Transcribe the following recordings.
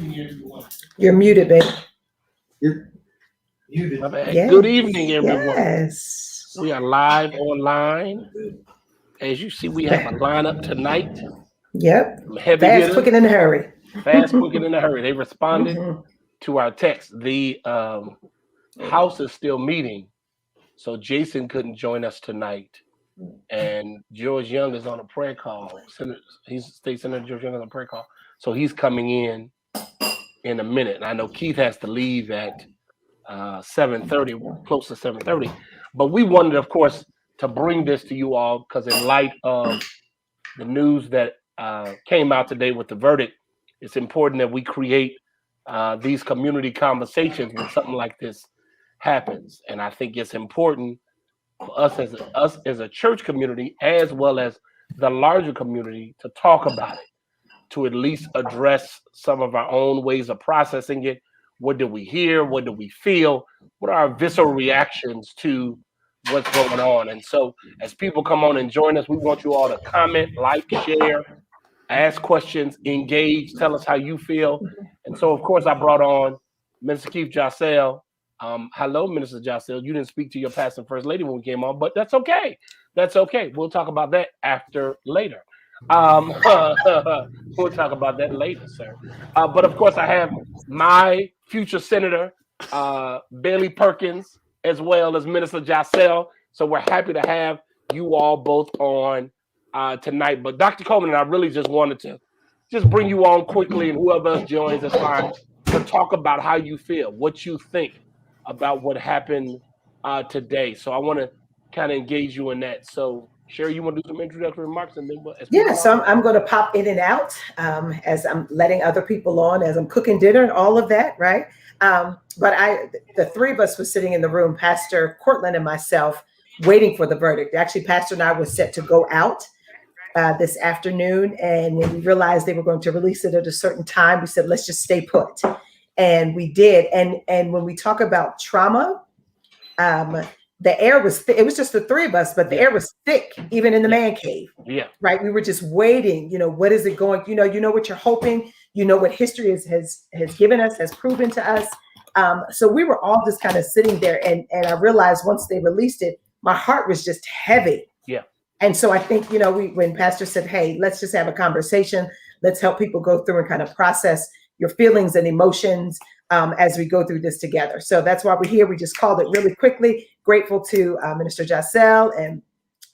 You're muted, babe. You're muted. Yes. Good evening, everyone. Yes. We are live online. As you see, we have a lineup tonight. Yep. Some heavy Fast, quick, hitters, and in a hurry. fast, quick, and in a hurry. They responded Mhm. to our text. The House is still meeting, so Jason couldn't join us tonight. And George Young is on a prayer call. He's State Senator George Young is on a prayer call. So he's coming in a minute. And I know Keith has to leave at 7:30, close to 7:30. But we wanted, of course, to bring this to you all because in light of the news that came out today with the verdict, it's important that we create these community conversations when something like this happens. And I think it's important for us as a church community, as well as the larger community, to talk about it, to at least address some of our own ways of processing it. What do we hear? What do we feel? What are our visceral reactions to what's going on? And so, as people come on and join us, we want you all to comment, like, share, ask questions, engage, tell us how you feel. And so, of course, I brought on Minister Keith Jossell. Hello, Minister Jossell. You didn't speak to your pastor first lady when we came on, but that's okay. That's okay. We'll talk about that later. Um, we'll talk about that later, sir. But of course, I have my future senator, Bailey Perkins, as well as Minister Jossell. So we're happy to have you all both on tonight. But Dr. Coleman and I really just wanted to just bring you on quickly, and whoever else joins is fine, to talk about how you feel, what you think about what happened today. So I want to kind of engage you in that. So Sherry, you want to do some introductory remarks, and then Yeah, so I'm going to pop in and out as I'm letting other people on, as I'm cooking dinner and all of that, right? But the three of us were sitting in the room, Pastor Cortland and myself, waiting for the verdict. Actually, Pastor and I were set to go out this afternoon, and when we realized they were going to release it at a certain time, we said, let's just stay put. And we did. And when we talk about trauma, the air was it was just the three of us, but the air was thick, even in the man cave. Yeah. Right. We were just waiting. What is it going? You know what you're hoping. You know what history has given us, has proven to us. So we were all just kind of sitting there, and I realized once they released it, my heart was just heavy. Yeah. And so I think when Pastor said, "Hey, let's just have a conversation. Let's help people go through and kind of process your feelings and emotions as we go through this together." So that's why we're here. We just called it really quickly. Grateful to Minister Jossell and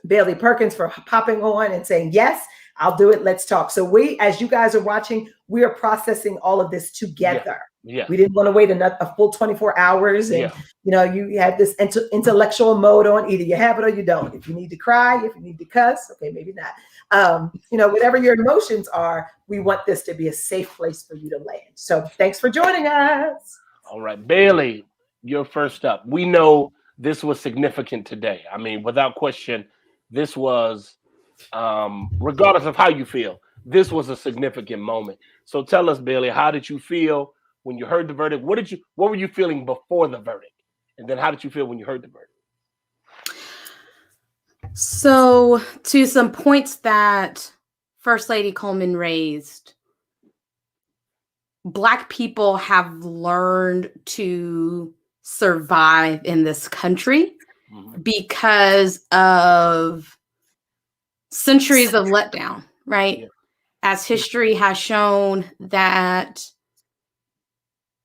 Bailey Perkins for popping on and saying, yes, I'll do it. Let's talk. So as you guys are watching, we are processing all of this together. Yeah. We didn't want to wait a full 24 hours. And, you had this intellectual mode on. Either you have it or you don't. If you need to cry, if you need to cuss, okay, maybe not. Whatever your emotions are, we want this to be a safe place for you to land. So thanks for joining us. All right, Bailey, you're first up. We know this was significant today. I mean, without question, this was, regardless of how you feel, this was a significant moment. So tell us, Bailey, how did you feel when you heard the verdict? What were you feeling before the verdict? And then how did you feel when you heard the verdict? So to some points that First Lady Coleman raised, Black people have learned to survive in this country because of centuries of letdown, right? Yeah. As history has shown that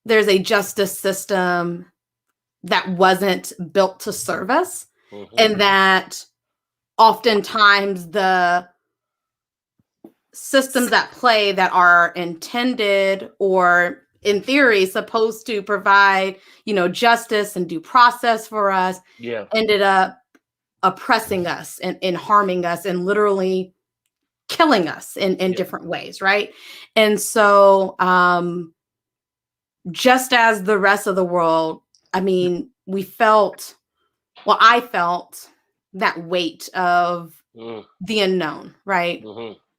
there's a justice system that wasn't built to serve us, and that oftentimes the systems at play that are intended or in theory supposed to provide, justice and due process for us, ended up oppressing us and harming us and literally killing us in different ways, right? And so just as the rest of the world, I mean, I felt that weight of the unknown, right?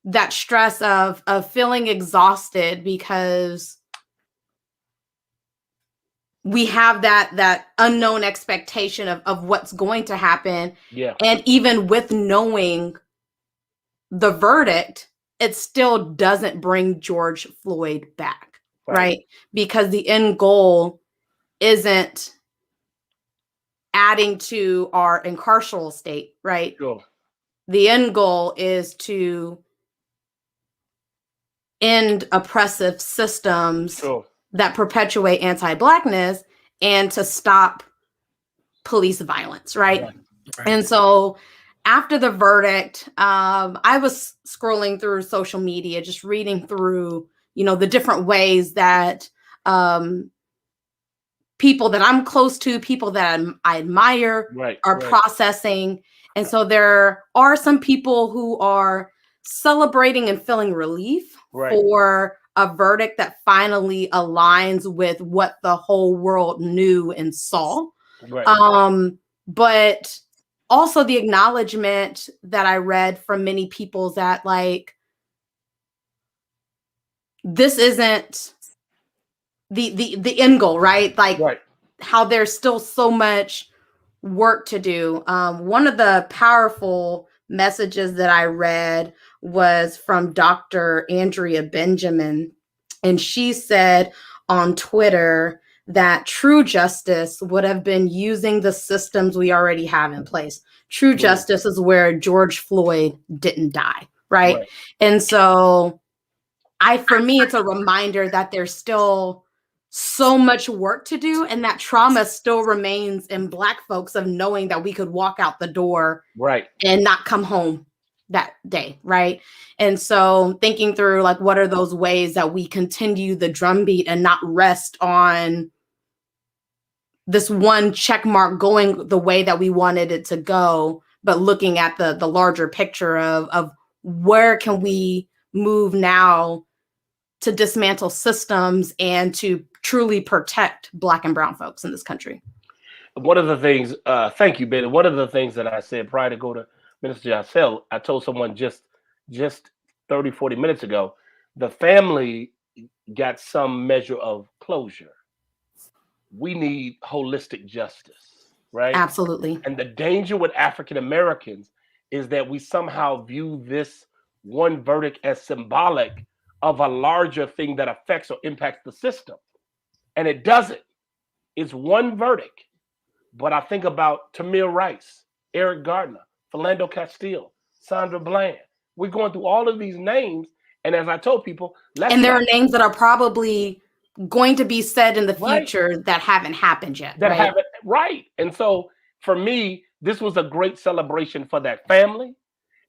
That stress of feeling exhausted because we have that unknown expectation of what's going to happen. Yeah. And even with knowing the verdict, it still doesn't bring George Floyd back. right? Because the end goal isn't adding to our incarceral state, right? Sure. The end goal is to end oppressive systems Sure. that perpetuate anti-Blackness and to stop police violence, right? And so after the verdict, I was scrolling through social media, just reading through, the different ways that people that I'm close to, people that I admire are processing. And so there are some people who are celebrating and feeling relief for a verdict that finally aligns with what the whole world knew and saw. But also the acknowledgement that I read from many people that like, this isn't the end goal, right? Like how there's still so much work to do. One of the powerful messages that I read was from Dr. Andrea Benjamin, and she said on Twitter that true justice would have been using the systems we already have in place. True justice is where George Floyd didn't die, right? And so for me, it's a reminder that there's still so much work to do, and that trauma still remains in Black folks of knowing that we could walk out the door and not come home that day, right? And so thinking through like, what are those ways that we continue the drumbeat and not rest on this one check mark going the way that we wanted it to go, but looking at the larger picture of where can we move now to dismantle systems and to truly protect Black and brown folks in this country. One of the things, thank you, Bailey. One of the things that I said prior to go to Minister Giselle, I told someone just 30, 40 minutes ago, the family got some measure of closure. We need holistic justice, right? Absolutely. And the danger with African Americans is that we somehow view this one verdict as symbolic of a larger thing that affects or impacts the system. And it doesn't. It's one verdict. But I think about Tamir Rice, Eric Gardner, Philando Castile, Sandra Bland. We're going through all of these names. And as I told people, and there are names that are probably going to be said in the future that haven't happened yet. And so for me, this was a great celebration for that family.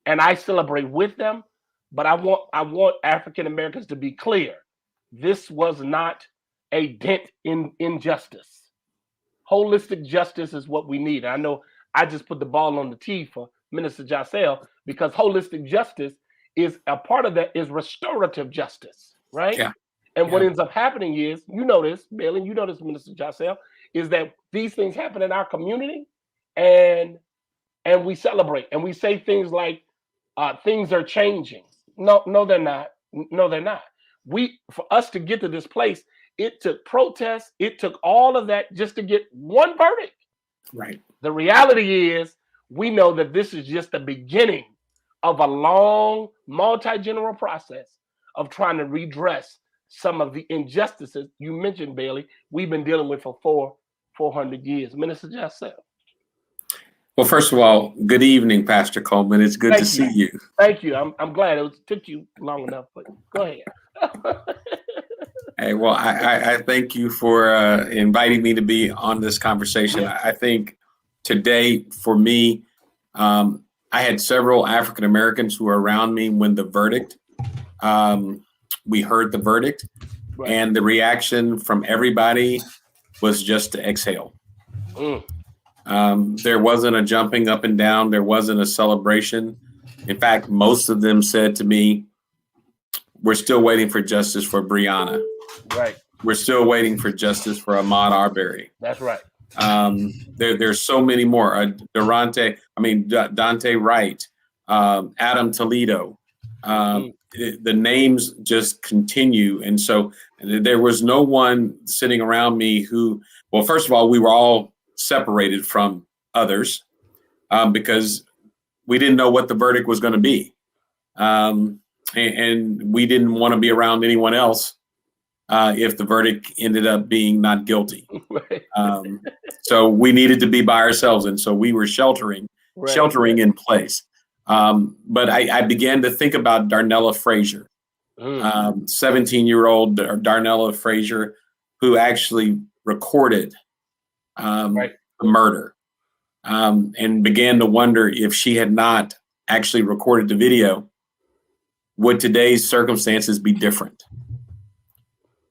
And I celebrate with them. But I want African Americans to be clear. This was not a dent in injustice. Holistic justice is what we need. I know I just put the ball on the tee for Minister Giselle because holistic justice is a part of that is restorative justice, right? Yeah. And what ends up happening is, you know this, Bailey, you know this, Minister Giselle, is that these things happen in our community and we celebrate and we say things like things are changing. No, they're not. No, they're not. For us to get to this place, it took protests. It took all of that just to get one verdict. Right. The reality is we know that this is just the beginning of a long, multi-general process of trying to redress some of the injustices you mentioned, Bailey, we've been dealing with for 400 years. Minister Giselle. Well, first of all, good evening, Pastor Coleman. It's good to see you. Thank you. I'm glad it took you long enough, but go ahead. Hey, well, I thank you for inviting me to be on this conversation. Yeah. I think today, for me, I had several African Americans who were around me when the verdict, we heard the verdict, and the reaction from everybody was just to exhale. There wasn't a jumping up and down. There wasn't a celebration. In fact, most of them said to me, we're still waiting for justice for Breonna. Right. We're still waiting for justice for Ahmaud Arbery. That's right. There's so many more. Dante Wright, Adam Toledo. The names just continue. And so there was no one sitting around me who, well, first of all, we were all separated from others because we didn't know what the verdict was going to be. And we didn't want to be around anyone else if the verdict ended up being not guilty. Right. So we needed to be by ourselves, and so we were sheltering in place. But I began to think about Darnella Frazier, 17-year-old Darnella Frazier, who actually recorded the murder, and began to wonder if she had not actually recorded the video, would today's circumstances be different?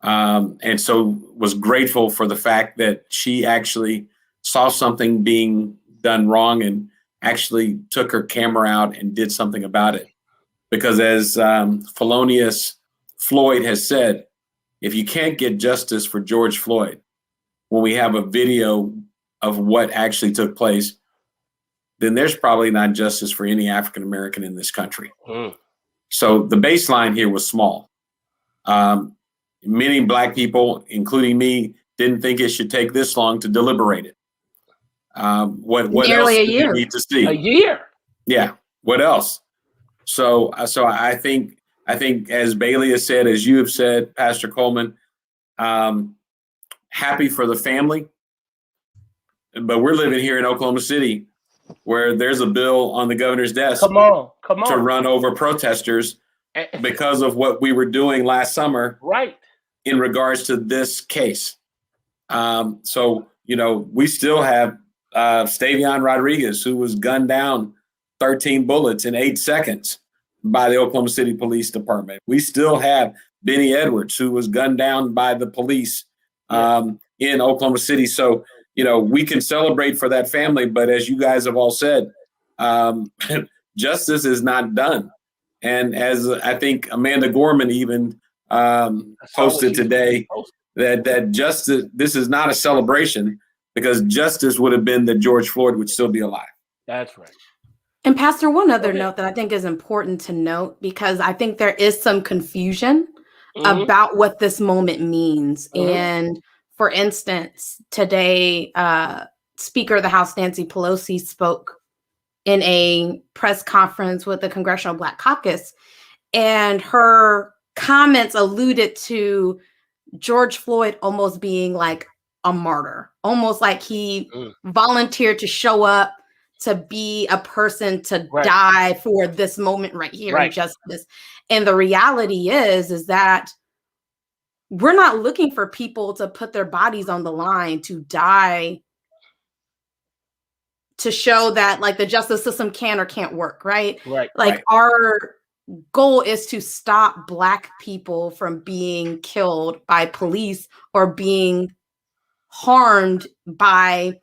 And so was grateful for the fact that she actually saw something being done wrong and actually took her camera out and did something about it. Because as Felonious Floyd has said, if you can't get justice for George Floyd, when we have a video of what actually took place, then there's probably not justice for any African American in this country. So the baseline here was small. Many Black people, including me, didn't think it should take this long to deliberate it. What Nearly else a year. do we need to see? A year. Yeah. What else? So I think as Bailey has said, as you have said, Pastor Coleman, happy for the family. But we're living here in Oklahoma City, where there's a bill on the governor's desk. Come on. To run over protesters because of what we were doing last summer. Right. In regards to this case. So, we still have Stavion Rodriguez, who was gunned down 13 bullets in 8 seconds by the Oklahoma City Police Department. We still have Benny Edwards, who was gunned down by the police in Oklahoma City. So, we can celebrate for that family, but as you guys have all said, justice is not done. And as I think Amanda Gorman even posted today, that justice, this is not a celebration, because justice would have been that George Floyd would still be alive. That's right. And Pastor, one other note that I think is important to note, because I think there is some confusion about what this moment means. And for instance, today, Speaker of the House, Nancy Pelosi, spoke in a press conference with the Congressional Black Caucus, and her comments alluded to George Floyd almost being like a martyr, almost like he volunteered to show up to be a person to die for this moment right here in justice. And the reality is that we're not looking for people to put their bodies on the line to die, to show that like the justice system can or can't work, right? Our goal is to stop Black people from being killed by police or being harmed by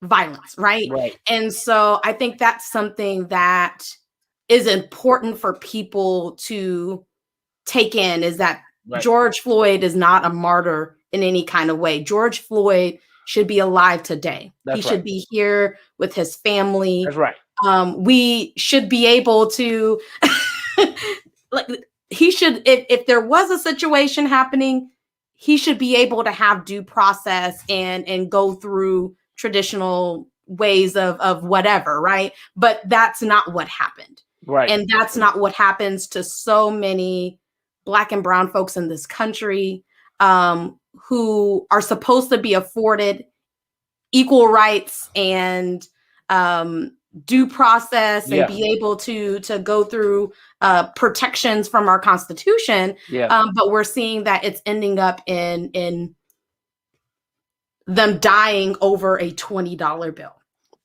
violence, right? And so I think that's something that is important for people to take in, is that George Floyd is not a martyr in any kind of way. George Floyd should be alive today. He should be here with his family. That's right. We should be able to he should, if there was a situation happening, he should be able to have due process and go through traditional ways of whatever, right? But that's not what happened. Right. And that's not what happens to so many Black and brown folks in this country, who are supposed to be afforded equal rights and due process and be able to go through protections from our Constitution. But we're seeing that it's ending up in them dying over a $20 bill,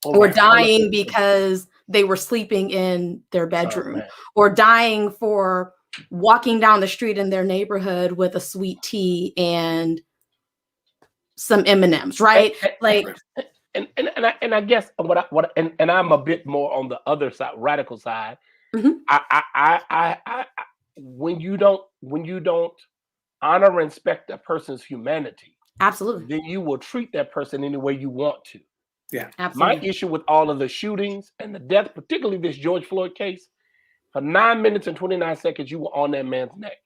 or dying because they were sleeping in their bedroom, or dying for walking down the street in their neighborhood with a sweet tea and some M&Ms, right? And I guess and I'm a bit more on the other side, radical side. I when you don't honor and respect a person's humanity, absolutely, then you will treat that person any way you want to. Yeah, absolutely. My issue with all of the shootings and the death, particularly this George Floyd case, for 9 minutes and 29 seconds, you were on that man's neck.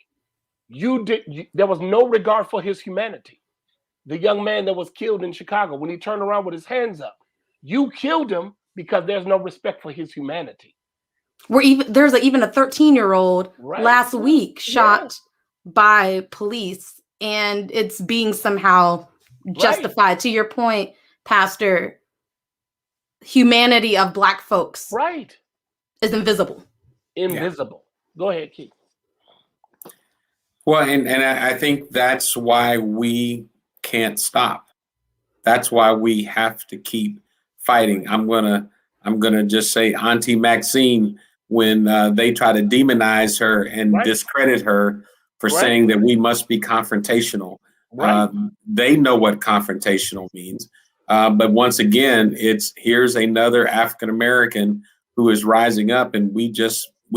There was no regard for his humanity. The young man that was killed in Chicago, when he turned around with his hands up, you killed him because there's no respect for his humanity. There's even a 13-year-old last week shot by police and it's being somehow justified. To your point, Pastor, humanity of Black folks is invisible. Invisible. Yeah. Go ahead, Keith. Well, and I think that's why we can't stop. That's why we have to keep fighting. I'm gonna just say Auntie Maxine, when they try to demonize her and discredit her for saying that we must be confrontational. They know what confrontational means. But once again, here's another African American who is rising up, and we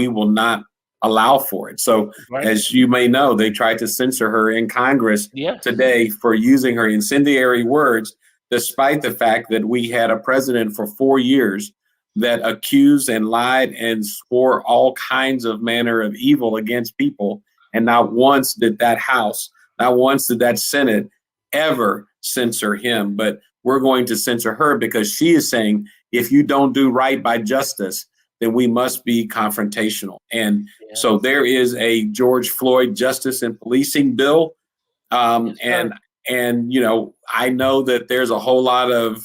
will not allow for it. So as you may know, they tried to censor her in Congress today for using her incendiary words, despite the fact that we had a president for 4 years that accused and lied and swore all kinds of manner of evil against people. And not once did that House, not once did that Senate ever censor him. But we're going to censor her because she is saying, if you don't do right by justice, then we must be confrontational. And so there is a George Floyd justice and policing bill. And you know, I know that there's a whole lot of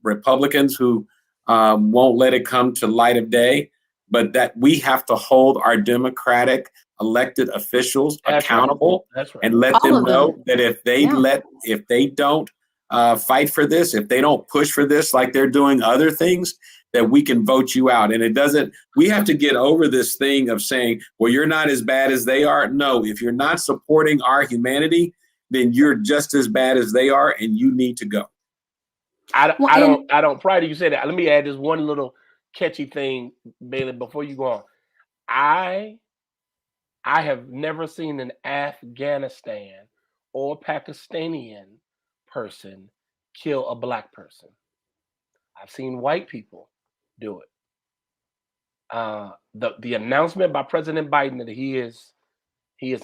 Republicans who won't let it come to light of day, but that we have to hold our Democratic elected officials accountable and let them know that if they don't fight for this, if they don't push for this like they're doing other things, that we can vote you out. And we have to get over this thing of saying, well, you're not as bad as they are. No, if you're not supporting our humanity, then you're just as bad as they are, and you need to go. I don't, prior to you say that, let me add this one little catchy thing, Bailey, before you go on. I have never seen an Afghanistan or Pakistani person kill a Black person. I've seen white people do it. The announcement by President Biden that he is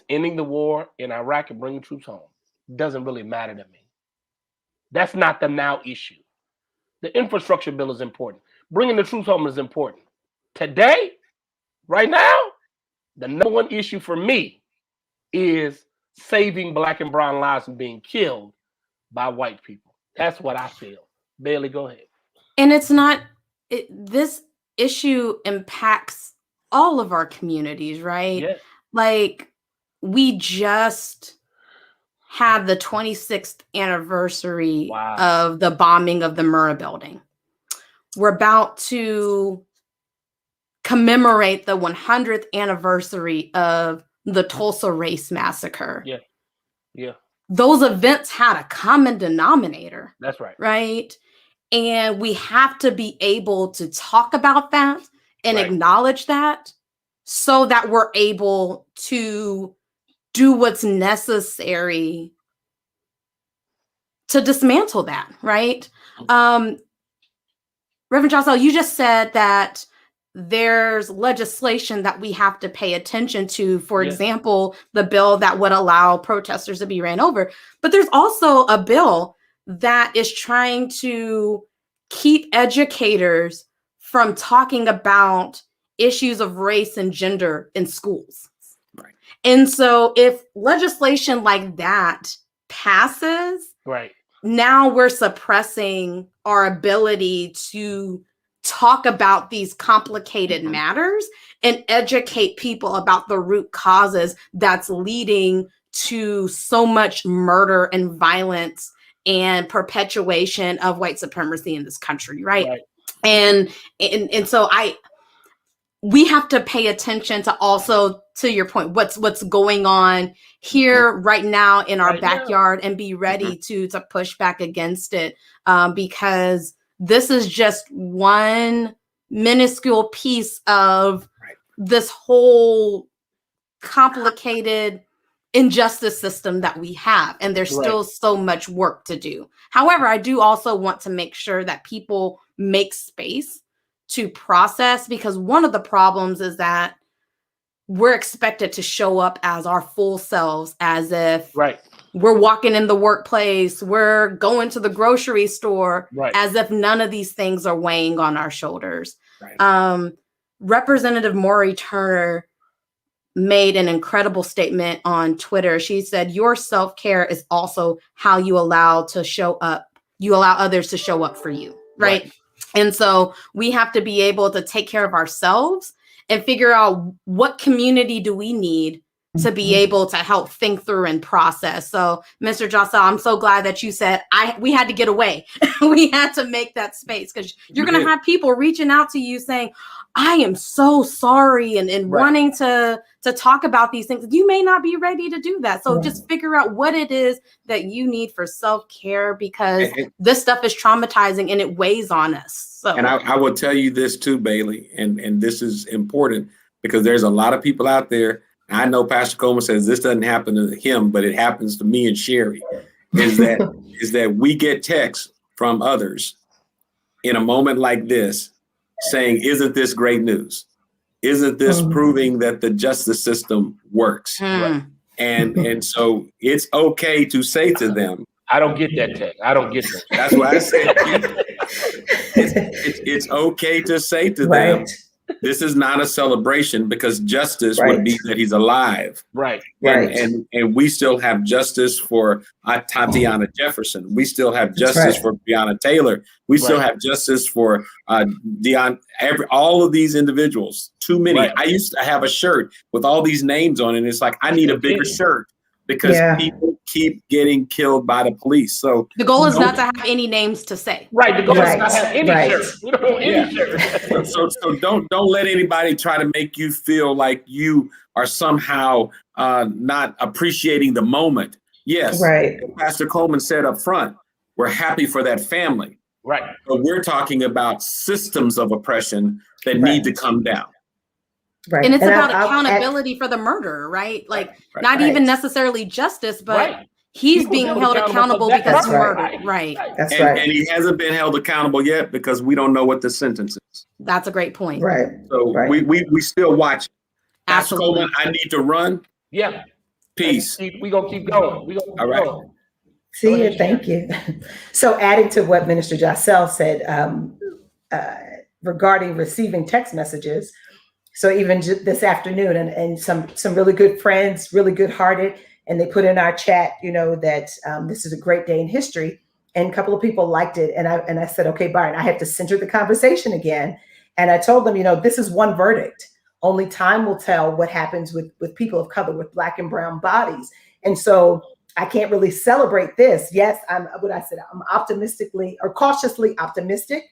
ending the war in Iraq and bringing troops home doesn't really matter to me. That's not the now issue. The infrastructure bill is important. Bringing the troops home is important. Today, right now, the number one issue for me is saving Black and brown lives from being killed by white people. That's what I feel. Bailey, go ahead. And it's not, this issue impacts all of our communities, right? Yes. Like, we just had the 26th anniversary of the bombing of the Murrah building. We're about to commemorate the 100th anniversary of the Tulsa Race Massacre. Yeah. Yeah. Those events had a common denominator. That's right. Right? And we have to be able to talk about that and acknowledge that so that we're able to do what's necessary to dismantle that, right? Reverend Jocelyn, you just said that there's legislation that we have to pay attention to. For example, the bill that would allow protesters to be ran over. But there's also a bill that is trying to keep educators from talking about issues of race and gender in schools. Right. And so if legislation like that passes, now we're suppressing our ability to talk about these complicated matters and educate people about the root causes that's leading to so much murder and violence and perpetuation of white supremacy in this country, right? And so we have to pay attention to, also to your point, what's going on here right now in our backyard and be ready to push back against it, because this is just one minuscule piece of this whole complicated injustice system that we have. And there's still so much work to do. However, I do also want to make sure that people make space to process, because one of the problems is that we're expected to show up as our full selves, as if we're walking in the workplace, we're going to the grocery store, as if none of these things are weighing on our shoulders. Representative Maury Turner made an incredible statement on Twitter. She said, your self-care is also how you allow to show up. You allow others to show up for you. Right. And so we have to be able to take care of ourselves and figure out what community do we need to be able to help think through and process. So, Mr. Jossel, I'm so glad that you said we had to get away. We had to make that space, because you're going to have people reaching out to you saying, I am so sorry, and wanting to talk about these things. You may not be ready to do that. So just figure out what it is that you need for self-care, because this stuff is traumatizing and it weighs on us. So, and I will tell you this too, Bailey, and this is important, because there's a lot of people out there. I know Pastor Coleman says this doesn't happen to him, but it happens to me and Sherry, is that we get texts from others in a moment like this saying, isn't this great news? Isn't this proving that the justice system works? And so it's okay to say to them, I don't get that text. I don't get that. That's why I said it's okay to say to them, this is not a celebration, because justice would be that he's alive. And we still have justice for Tatiana Jefferson. We still have justice for Breonna Taylor. We still have justice for all of these individuals. Too many. I used to have a shirt with all these names on it. And it's like, I need a bigger shirt, because people keep getting killed by the police. So the goal is not to have any names to say. The goal is not to have any shirts. We don't want any shirts. So don't let anybody try to make you feel like you are somehow not appreciating the moment. Yes, Pastor Coleman said up front, we're happy for that family. But we're talking about systems of oppression that need to come down. And it's about accountability for the murderer, right? Like not even necessarily justice, but he's being held accountable because he murdered. And he hasn't been held accountable yet, because we don't know what the sentence is. That's a great point. So we still watch. Pastor Absolutely. Coleman, I need to run. Peace. We're going to keep going. All right. See you. Thank you. So adding to what Minister Jossel said regarding receiving text messages. So even this afternoon, and some really good friends, really good hearted, and they put in our chat, that this is a great day in history. And a couple of people liked it. And I said, okay, Byron, I have to center the conversation again. And I told them, this is one verdict. Only time will tell what happens with people of color, with Black and brown bodies. And so I can't really celebrate this. Yes, I'm optimistically or cautiously optimistic.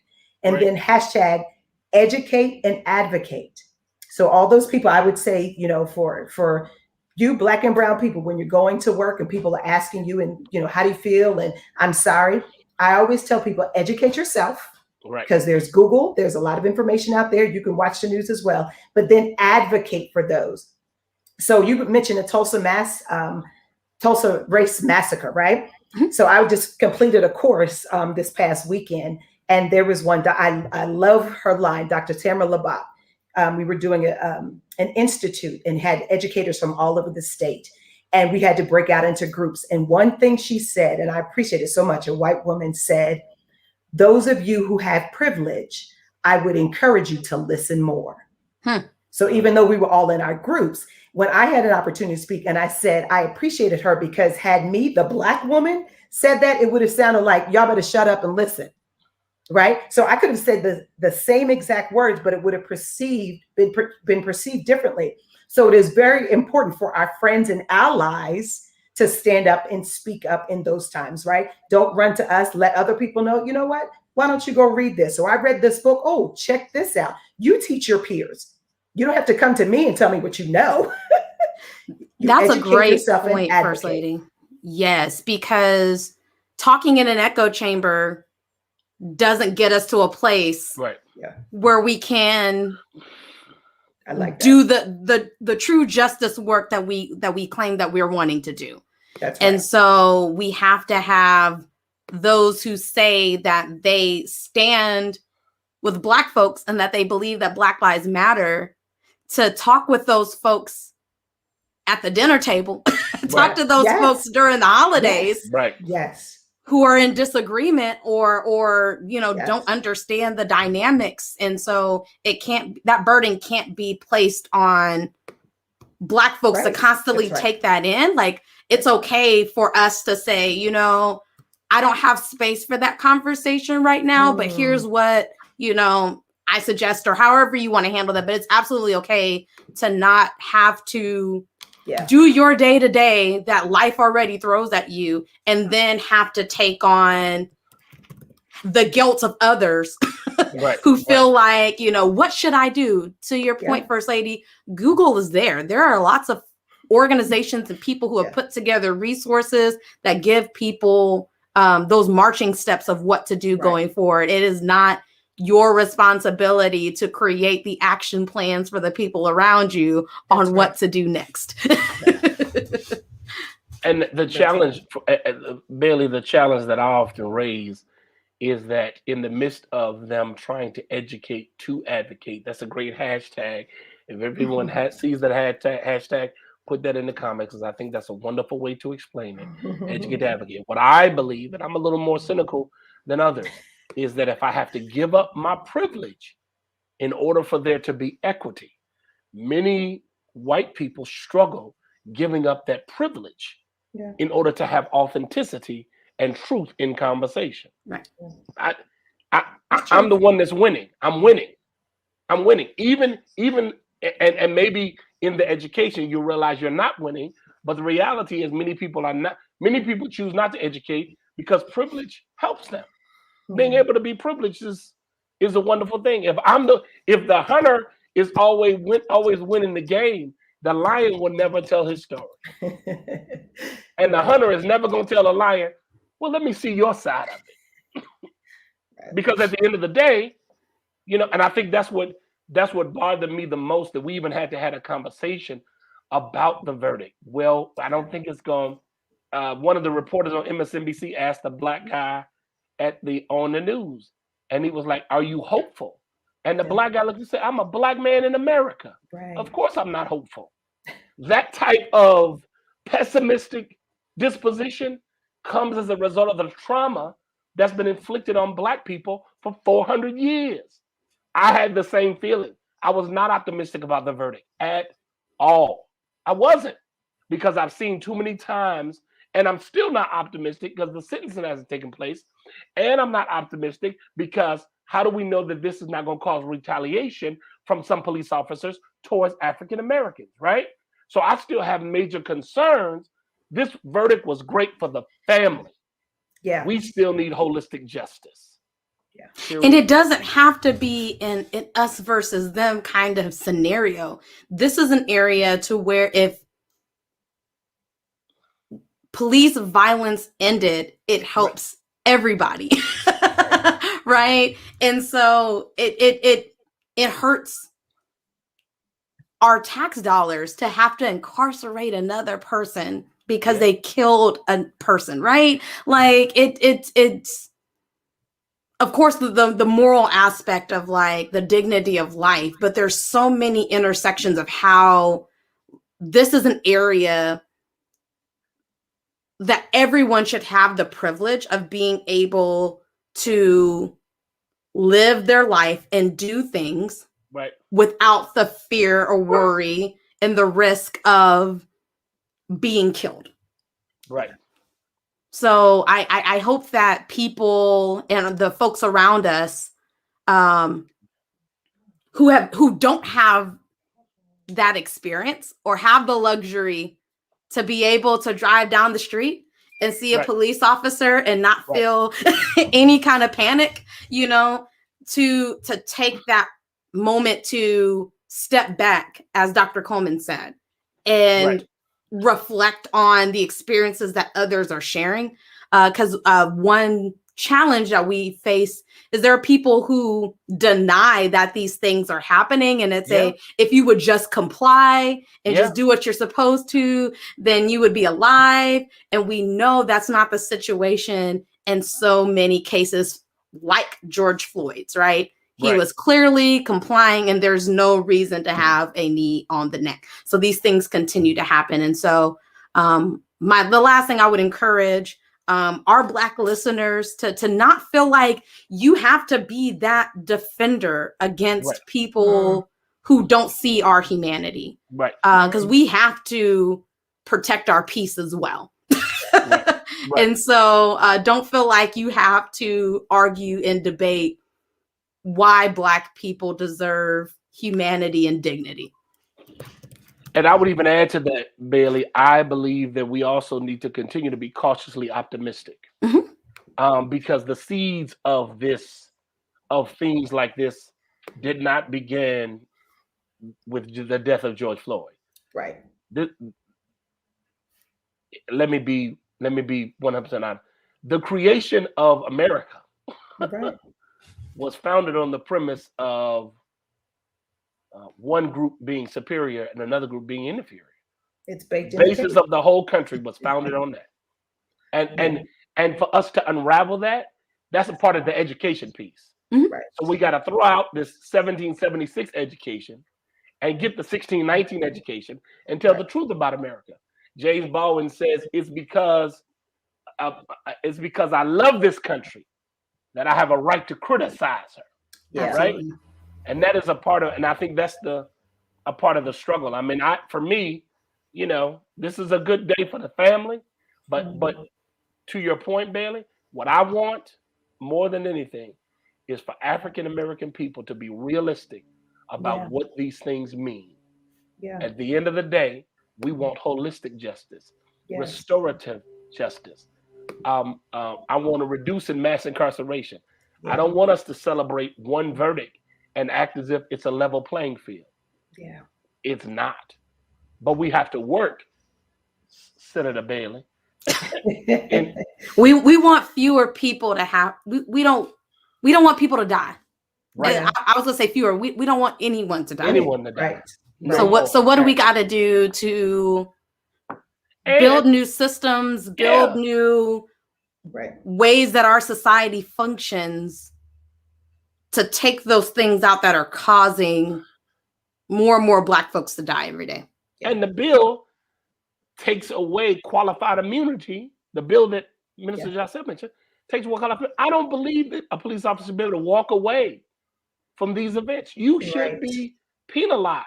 And then hashtag educate and advocate. So all those people, I would say, for you Black and brown people, when you're going to work and people are asking you, and, how do you feel? And I'm sorry. I always tell people, educate yourself, because there's Google. There's a lot of information out there. You can watch the news as well, but then advocate for those. So you mentioned the Tulsa race massacre, right? So I just completed a course this past weekend, and there was one that I love her line, Dr. Tamara Labat. We were doing an institute and had educators from all over the state, and we had to break out into groups. And one thing she said, and I appreciate it so much, a white woman said, those of you who have privilege, I would encourage you to listen more. So even though we were all in our groups, when I had an opportunity to speak, and I said, I appreciated her, because had me, the Black woman, said that, it would have sounded like, y'all better shut up and listen. Right. So I could have said the same exact words, but it would have been perceived differently. So it is very important for our friends and allies to stand up and speak up in those times. Right. Don't run to us. Let other people know, you know what? Why don't you go read this? Or I read this book. Oh, check this out. You teach your peers. You don't have to come to me and tell me what you know. That's a great point, First Lady. Yes, because talking in an echo chamber doesn't get us to a place where we can do the true justice work that we claim that we're wanting to do. And so we have to have those who say that they stand with Black folks and that they believe that Black lives matter, to talk with those folks at the dinner table, talk to those folks during the holidays. Who are in disagreement or don't understand the dynamics. And so that burden can't be placed on Black folks to Right. constantly That's right. take that in. Like, it's okay for us to say, you know, I don't have space for that conversation right now, but here's what, you know, I suggest, or however you want to handle that. But it's absolutely okay to not have to do your day to day that life already throws at you, and then have to take on the guilt of others who feel like, you know, what should I do? To your point, First Lady, Google is there. There are lots of organizations and people who have put together resources that give people those marching steps of what to do going forward. It is not your responsibility to create the action plans for the people around you on what to do next. And the challenge, Bailey, the challenge that I often raise is that in the midst of them trying to educate to advocate, that's a great hashtag. If everyone sees that hashtag, put that in the comments, because I think that's a wonderful way to explain it. Educate to advocate. What I believe, and I'm a little more cynical than others, is that if I have to give up my privilege in order for there to be equity, many white people struggle giving up that privilege in order to have authenticity and truth in conversation. Right. I'm the one that's winning. I'm winning. Even and maybe in the education you realize you're not winning, but the reality is many people choose not to educate because privilege helps them. Being able to be privileged is a wonderful thing. If the hunter is always winning the game, the lion will never tell his story. And the hunter is never going to tell a lion, well, let me see your side of it. Because at the end of the day, you know, and I think that's what bothered me the most, that we even had to have a conversation about the verdict. Well, I don't think it's going. One of the reporters on MSNBC asked a black guy on the news, and he was like, "Are you hopeful?" And the black guy looked and said, "I'm a black man in America. Of course I'm not hopeful." That type of pessimistic disposition comes as a result of the trauma that's been inflicted on black people for 400 years. I had the same feeling. I was not optimistic about the verdict at all. I wasn't, because I've seen too many times, and I'm still not optimistic because the sentencing hasn't taken place. And I'm not optimistic because how do we know that this is not going to cause retaliation from some police officers towards African Americans, right? So I still have major concerns. This verdict was great for the family. Yeah. We still need holistic justice. Yeah. And it doesn't have to be an us versus them kind of scenario. This is an area to where if police violence ended, it helps everybody. Right? And so it hurts our tax dollars to have to incarcerate another person because they killed a person, right? Like it's of course the moral aspect of like the dignity of life, but there's so many intersections of how this is an area that everyone should have the privilege of being able to live their life and do things without the fear or worry and the risk of being killed. Right. So I hope that people and the folks around us who don't have that experience or have the luxury to be able to drive down the street and see a police officer and not feel any kind of panic, you know, to take that moment to step back, as Dr. Coleman said, and reflect on the experiences that others are sharing. Because one challenge that we face is there are people who deny that these things are happening, and it's if you would just comply and just do what you're supposed to, then you would be alive. And we know that's not the situation in so many cases, like George Floyd's, right? He was clearly complying, and there's no reason to have a knee on the neck. So these things continue to happen. And so the last thing I would encourage our Black listeners to not feel like you have to be that defender against people who don't see our humanity. Right. Because we have to protect our peace as well. Right. Right. And so don't feel like you have to argue and debate why Black people deserve humanity and dignity. And I would even add to that, Bailey, I believe that we also need to continue to be cautiously optimistic. Because the seeds of things like this did not begin with the death of George Floyd. Right. Let me be 100% honest. The creation of America was founded on the premise of one group being superior and another group being inferior. It's baked in. Basis of the whole country was founded on that. And for us to unravel that, that's a part of the education piece. Right. So we got to throw out this 1776 education and get the 1619 education and tell the truth about America. James Baldwin says it's because I love this country that I have a right to criticize her. Yeah. Right. And that is a part of, and I think that's a part of the struggle. I mean, for me, this is a good day for the family, but to your point, Bailey, what I want more than anything is for African American people to be realistic about what these things mean. Yeah. At the end of the day, we want holistic justice, restorative justice. I want to reduce in mass incarceration. I don't want us to celebrate one verdict and act as if it's a level playing field. Yeah. It's not. But we have to work, Senator Bailey. And we want fewer people to have. We don't want people to die. Right. I was gonna say fewer. We don't want anyone to die. Anyone to die. Right. No. So what do we got to do to build new systems, build new ways that our society functions to take those things out that are causing more and more Black folks to die every day? And the bill takes away qualified immunity. The bill that Minister Joseph mentioned takes away qualified. I don't believe that a police officer should be able to walk away from these events. You should be penalized.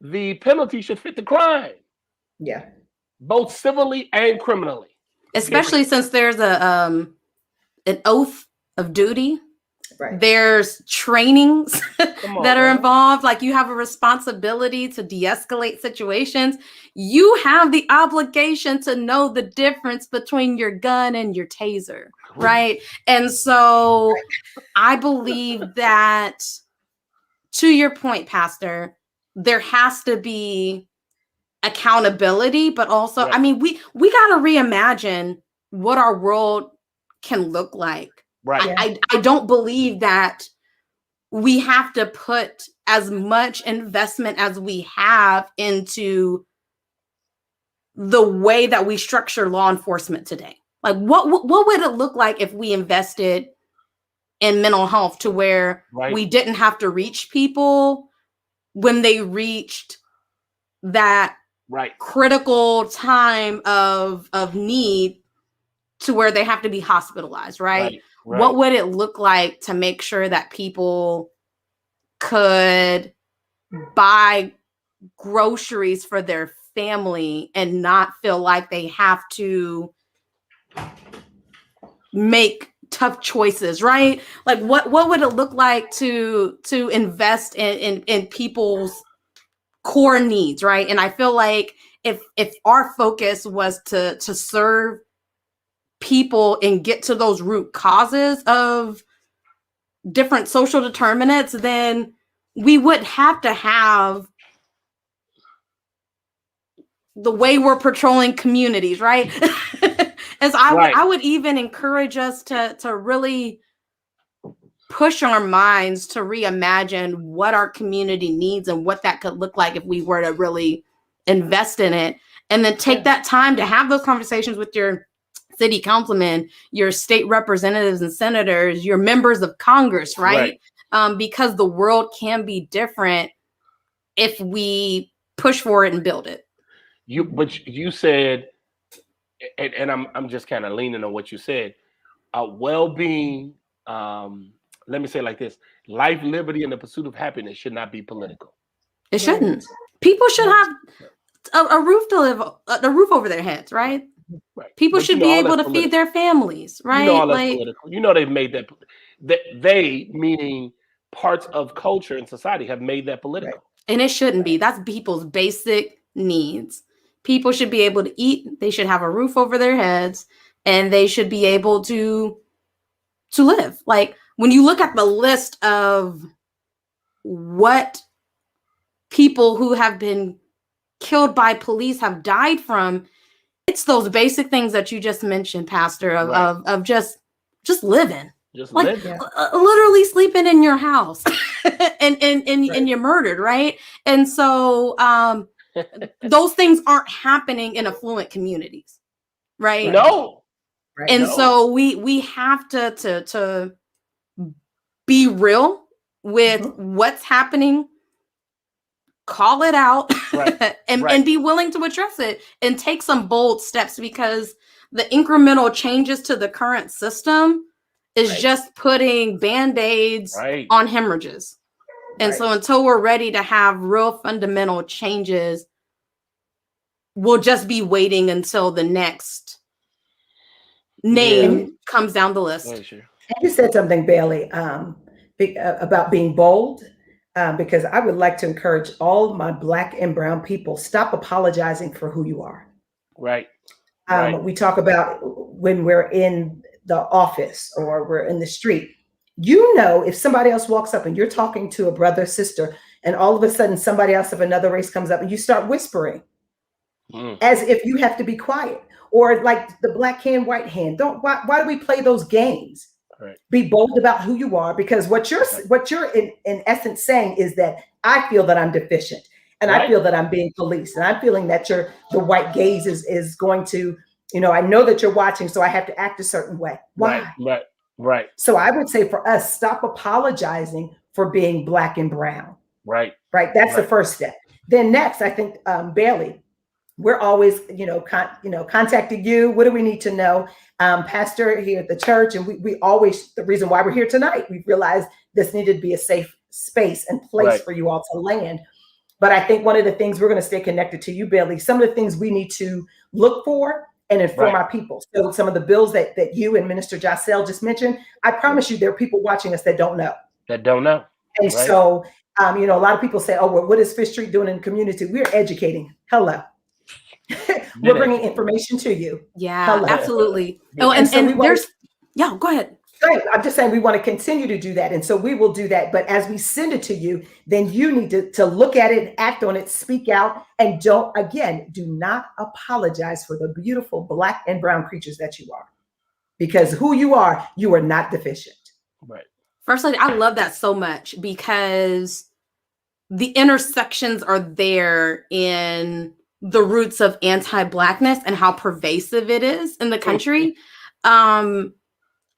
The penalty should fit the crime. Yeah. Both civilly and criminally. Especially since there's an oath of duty. Right. There's trainings that are involved. Like, you have a responsibility to de-escalate situations. You have the obligation to know the difference between your gun and your taser, right? And so I believe that, to your point, Pastor, there has to be accountability, but also, I mean, we got to reimagine what our world can look like. Right. I don't believe that we have to put as much investment as we have into the way that we structure law enforcement today. Like, what would it look like if we invested in mental health to where we didn't have to reach people when they reached that critical time of need to where they have to be hospitalized, right? What would it look like to make sure that people could buy groceries for their family and not feel like they have to make tough choices, right? Like, what would it look like to invest in people's core needs, right? And I feel like if our focus was to serve people and get to those root causes of different social determinants, then we would have to have the way we're patrolling communities, right? As I would even encourage us to really push our minds to reimagine what our community needs and what that could look like if we were to really invest in it, and then take that time to have those conversations with your city councilmen, your state representatives and senators, your members of Congress, right? Because the world can be different if we push for it and build it. But you said, and I'm just kind of leaning on what you said, well-being, let me say it like this: life, liberty, and the pursuit of happiness should not be political. It shouldn't. People should have a roof to live, a roof over their heads, right? Right. People But should be able to feed their families, right? You know all that's political. You know they've made that. They, meaning parts of culture and society, have made that political. Right. And it shouldn't be. That's people's basic needs. People should be able to eat. They should have a roof over their heads, and they should be able to live. Like when you look at the list of what people who have been killed by police have died from, it's those basic things that you just mentioned, Pastor, of just living. Just like living. Literally sleeping in your house and you're murdered, right? And so those things aren't happening in affluent communities, right? No. And so we have to be real with what's happening, call it out, and be willing to address it and take some bold steps, because the incremental changes to the current system is just putting band-aids on hemorrhages. And so until we're ready to have real fundamental changes, we'll just be waiting until the next name comes down the list. You said something, Bailey, about being bold, because I would like to encourage all my Black and brown people, stop apologizing for who you are. Right. We talk about when we're in the office or we're in the street. You know, if somebody else walks up and you're talking to a brother or sister, and all of a sudden somebody else of another race comes up and you start whispering as if you have to be quiet, or like the black hand, white hand. Why do we play those games? Be bold about who you are, because what you're in essence saying is that I feel that I'm deficient, and I feel that I'm being policed, and I'm feeling that the white gaze is going to, I know that you're watching, so I have to act a certain way. Why? Right. So I would say for us, stop apologizing for being Black and brown. Right. That's the first step. Then next, I think, Bailey, we're always, contacting you. What do we need to know? Pastor here at the church, and we always, the reason why we're here tonight, we realized this needed to be a safe space and place for you all to land. But I think one of the things, we're going to stay connected to you, Bailey, some of the things we need to look for and inform our people. So some of the bills that you and Minister Jocel just mentioned, I promise you there are people watching us that don't know. And so, a lot of people say, oh, well, what is Fifth Street doing in the community? We're educating. Hello. We're bringing information to you. Yeah, Hello. Absolutely. Oh, and there's, go ahead. I'm just saying we want to continue to do that. And so we will do that. But as we send it to you, then you need to look at it, act on it, speak out, and do not apologize for the beautiful Black and brown creatures that you are. Because who you are not deficient. Right. First Lady, I love that so much, because the intersections are there in the roots of anti-Blackness and how pervasive it is in the country.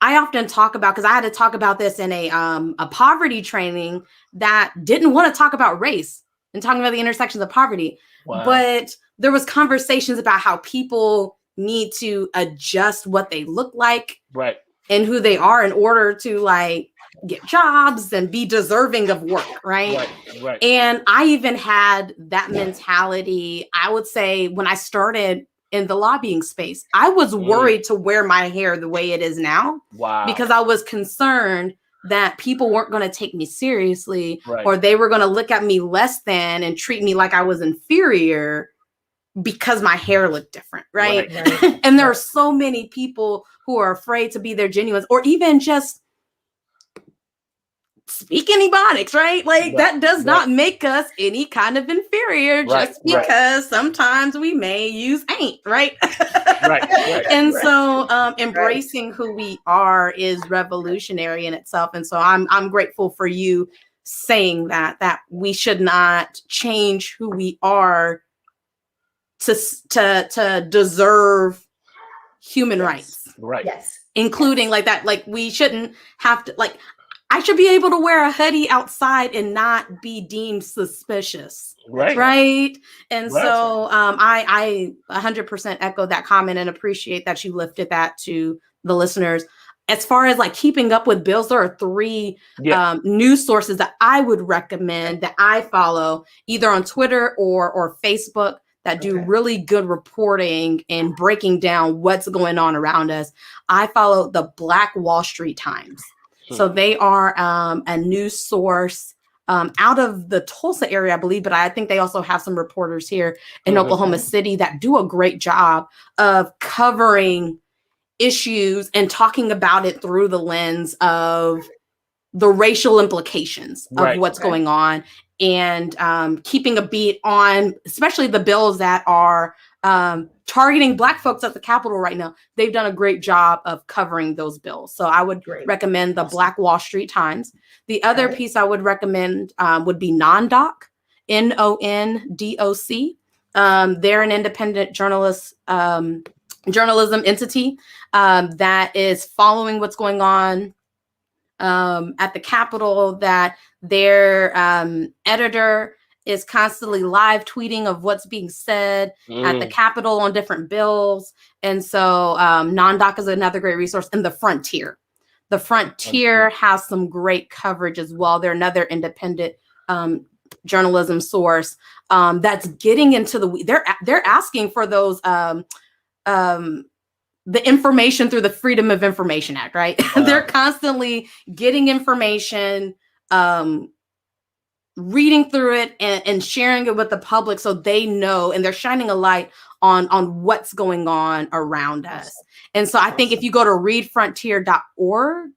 I often talk about, because I had to talk about this in a poverty training that didn't want to talk about race and talking about the intersections of poverty. Wow. But there was conversations about how people need to adjust what they look like and who they are in order to get jobs and be deserving of work. Right. And I even had that mentality, I would say, when I started in the lobbying space. I was worried to wear my hair the way it is now. Wow. Because I was concerned that people weren't going to take me seriously, or they were going to look at me less than and treat me like I was inferior because my hair looked different. Right. And there are so many people who are afraid to be their genuine, or even just speak any Ebonics, right? That does not make us any kind of inferior, just because sometimes we may use ain't, right? And so embracing who we are is revolutionary in itself. And so I'm grateful for you saying that we should not change who we are to deserve human rights. Including we shouldn't have to I should be able to wear a hoodie outside and not be deemed suspicious. Right. And so I 100% echo that comment and appreciate that you lifted that to the listeners. as far as like keeping up with bills, there are three news sources that I would recommend that I follow either on Twitter or Facebook that do really good reporting and breaking down what's going on around us. I follow the Black Wall Street Times. So they are a news source out of the Tulsa area, I believe, but I think they also have some reporters here in Oklahoma City that do a great job of covering issues and talking about it through the lens of the racial implications of what's going on, and keeping a beat on especially the bills that are targeting Black folks at the Capitol right now. They've done a great job of covering those bills. So I would recommend the Black Wall Street Times. The other piece I would recommend would be NonDoc, NONDOC. They're an independent journalism entity that is following what's going on at the Capitol, that their editor is constantly live tweeting of what's being said at the Capitol on different bills. And so NonDoc is another great resource. And the Frontier. The Frontier has some great coverage as well. They're another independent journalism source that's getting into they're asking for those the information through the Freedom of Information Act, right? They're constantly getting information, reading through it and sharing it with the public so they know, and they're shining a light on what's going on around us. And so I think if you go to readfrontier.org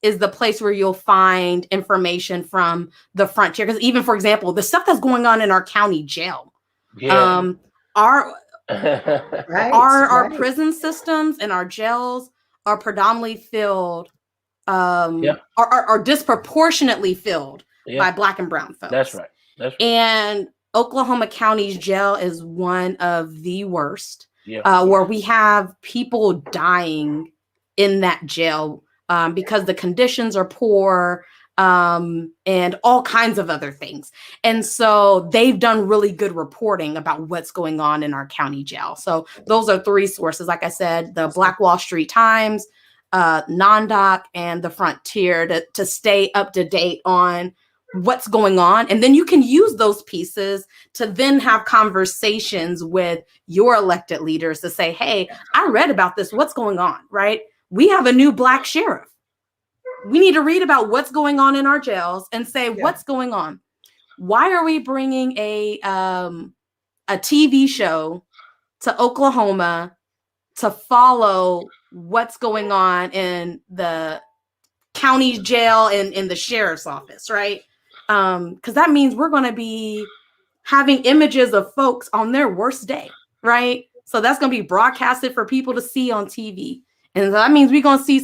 is the place where you'll find information from the Frontier. Because even, for example, the stuff that's going on in our county jail, our prison systems and our jails are predominantly filled, are disproportionately filled by Black and brown folks. That's right. And Oklahoma County's jail is one of the worst, where we have people dying in that jail because the conditions are poor, and all kinds of other things. And so they've done really good reporting about what's going on in our county jail. So those are three sources. Like I said, the Black Wall Street Times, NonDoc, and the Frontier to stay up to date on what's going on. And then you can use those pieces to then have conversations with your elected leaders to say, hey, I read about this. What's going on, right? We have a new Black sheriff. We need to read about what's going on in our jails and say, what's going on? Why are we bringing a TV show to Oklahoma to follow what's going on in the county jail and in the sheriff's office, right? Because that means we're going to be having images of folks on their worst day, right? So that's going to be broadcasted for people to see on TV. And that means we're going to see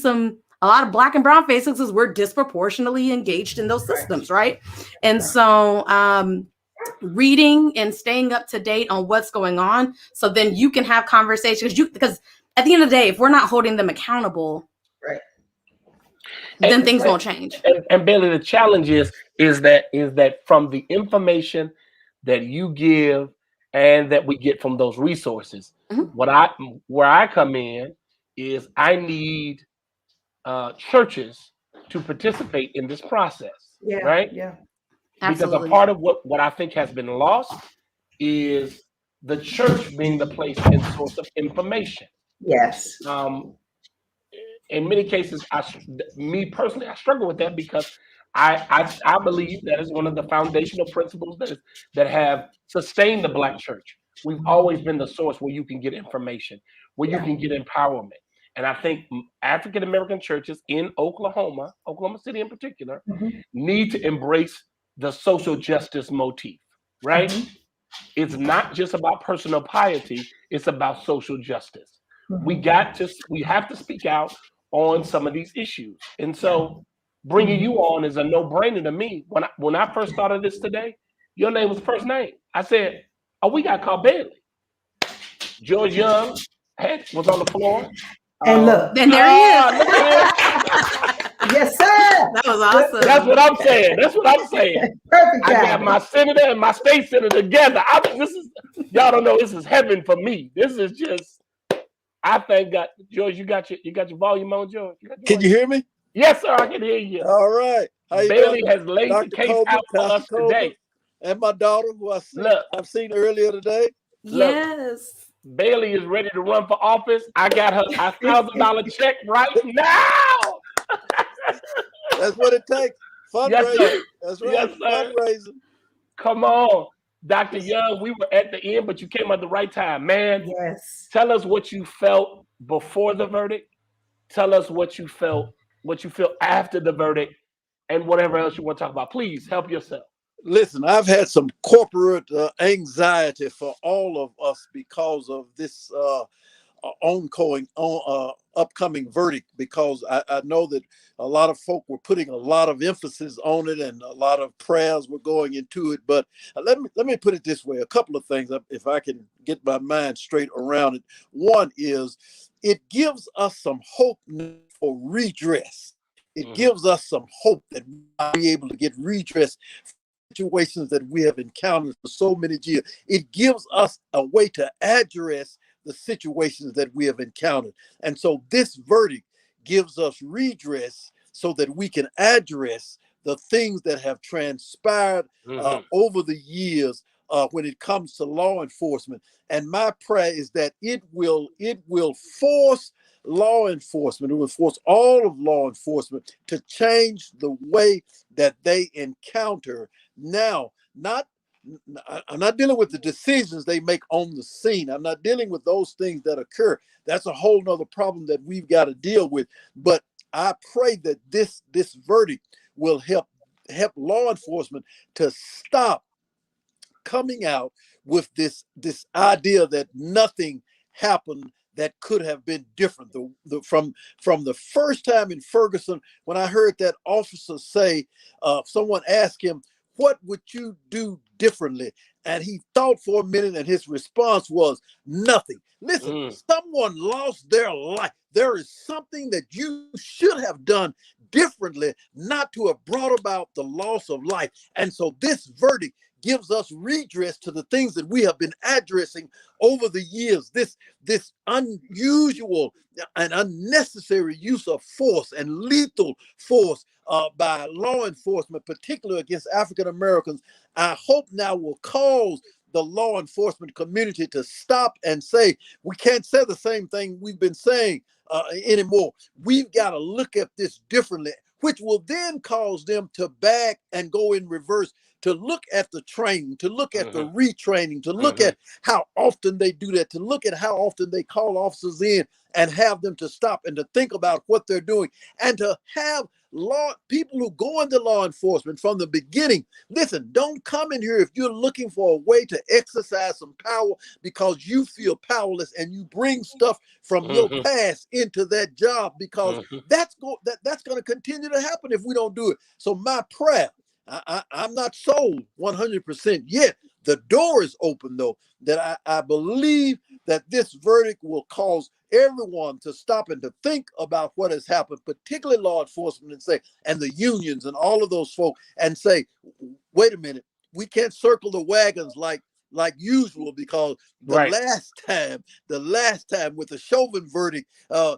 a lot of Black and brown faces because we're disproportionately engaged in those systems, right? And so reading and staying up to date on what's going on, so then you can have conversations. Because at the end of the day, if we're not holding them accountable, then things won't change. And Bailey, the challenge is that from the information that you give and that we get from those resources, where I come in is I need churches to participate in this process, right? Yeah, because a part of what I think has been lost is the church being the place and source of information. Yes. In many cases, me personally, I struggle with that because I believe that is one of the foundational principles that have sustained the Black church. We've always been the source where you can get information, where you can get empowerment. And I think African American churches in Oklahoma City in particular, need to embrace the social justice motif, right? It's not just about personal piety, it's about social justice. We have to speak out on some of these issues. And so bringing you on is a no-brainer to me. When I first started this today, your name was the first name. I said, oh, we got to call Bailey. George Young was on the floor. And look. And there he is. Look at Yes, sir. That was awesome. That's what I'm saying. Perfect. I got my senator and my state senator together. Y'all don't know, this is heaven for me. This is just I thank God. George, you got your volume on, George. Can you hear me? Yes, sir. I can hear you. All right. How you Bailey doing, has laid the Dr. case Coleman, out for Pastor us Coleman, today. and my daughter, who Look, I've seen earlier today. Look, Yes. Bailey is ready to run for office. I got her a $1,000 check right now. That's what it takes. Yes, Fundraising. sir. That's right. Yes, sir. Fundraising. Come on. Dr. Young, we were at the end, but you came at the right time. Man, Yes. tell us what you felt before the verdict. Tell us what you feel after the verdict, and whatever else you want to talk about. Please help yourself. Listen, I've had some corporate anxiety for all of us because of this ongoing upcoming verdict, because I know that a lot of folk were putting a lot of emphasis on it and a lot of prayers were going into it. But let me put it this way: a couple of things, if I can get my mind straight around it. One is, it gives us some hope for redress. It gives us some hope that we'll be able to get redress situations that we have encountered for so many years. It gives us a way to address the situations that we have encountered. And so this verdict gives us redress so that we can address the things that have transpired over the years when it comes to law enforcement. And my prayer is that it will force law enforcement, it will force all of law enforcement to change the way that they encounter now. I'm not dealing with the decisions they make on the scene. I'm not dealing with those things that occur. That's a whole nother problem that we've got to deal with. But I pray that this verdict will help law enforcement to stop coming out with this idea that nothing happened that could have been different. From the first time in Ferguson, when I heard that officer say, someone asked him, "What would you do differently?" And he thought for a minute, and his response was, "Nothing." Listen, someone lost their life. There is something that you should have done differently, not to have brought about the loss of life. And so this verdict gives us redress to the things that we have been addressing over the years. This unusual and unnecessary use of force and lethal force by law enforcement, particularly against African Americans, I hope now will cause the law enforcement community to stop and say, we can't say the same thing we've been saying anymore. We've got to look at this differently, which will then cause them to back and go in reverse, to look at the training, to look at the retraining, to look at how often they do that, to look at how often they call officers in and have them to stop and to think about what they're doing, and to have people who go into law enforcement from the beginning. Listen, don't come in here if you're looking for a way to exercise some power because you feel powerless and you bring stuff from your past into that job, because that's going to continue to happen if we don't do it. So my prayer, I'm not sold 100% yet. The door is open, though, that I believe that this verdict will cause everyone to stop and to think about what has happened, particularly law enforcement, and say, and the unions and all of those folk, and say, wait a minute, we can't circle the wagons like usual, because the last time with the Chauvin verdict,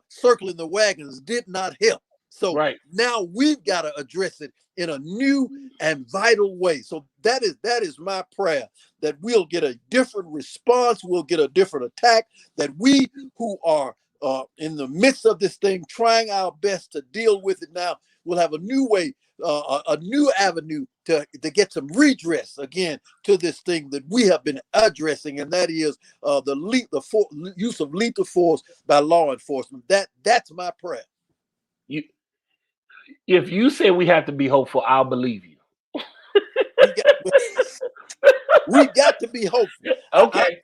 circling the wagons did not help. So now we've got to address it in a new and vital way. So that is my prayer, that we'll get a different response, we'll get a different attack, that we who are in the midst of this thing, trying our best to deal with it now, will have a new way, a new avenue to get some redress again to this thing that we have been addressing, and that is the use of lethal force by law enforcement. That's my prayer. If you say we have to be hopeful, I'll believe you. We got to be hopeful. Okay.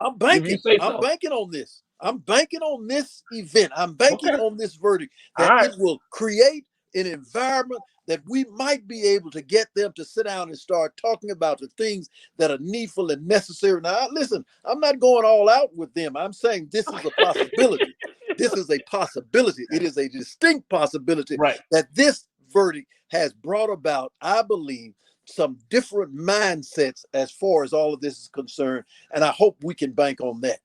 I'm banking. I'm banking on this. I'm banking on this event. I'm banking on this verdict, that it will create an environment that we might be able to get them to sit down and start talking about the things that are needful and necessary. Now, listen, I'm not going all out with them. I'm saying this is a possibility. This is a possibility. It is a distinct possibility that this verdict has brought about, I believe, some different mindsets as far as all of this is concerned. And I hope we can bank on that.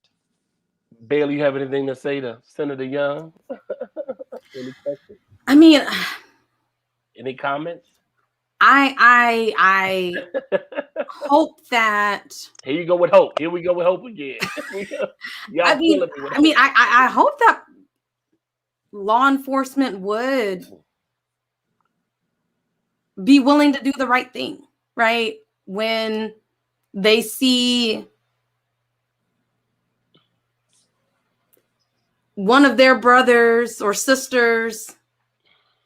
Bailey, you have anything to say to Senator Young? Any questions? I mean, Any comments? I hope that. Here you go with hope. Here we go with hope again. Y'all killing me with hope. I hope that law enforcement would be willing to do the right thing, right? When they see one of their brothers or sisters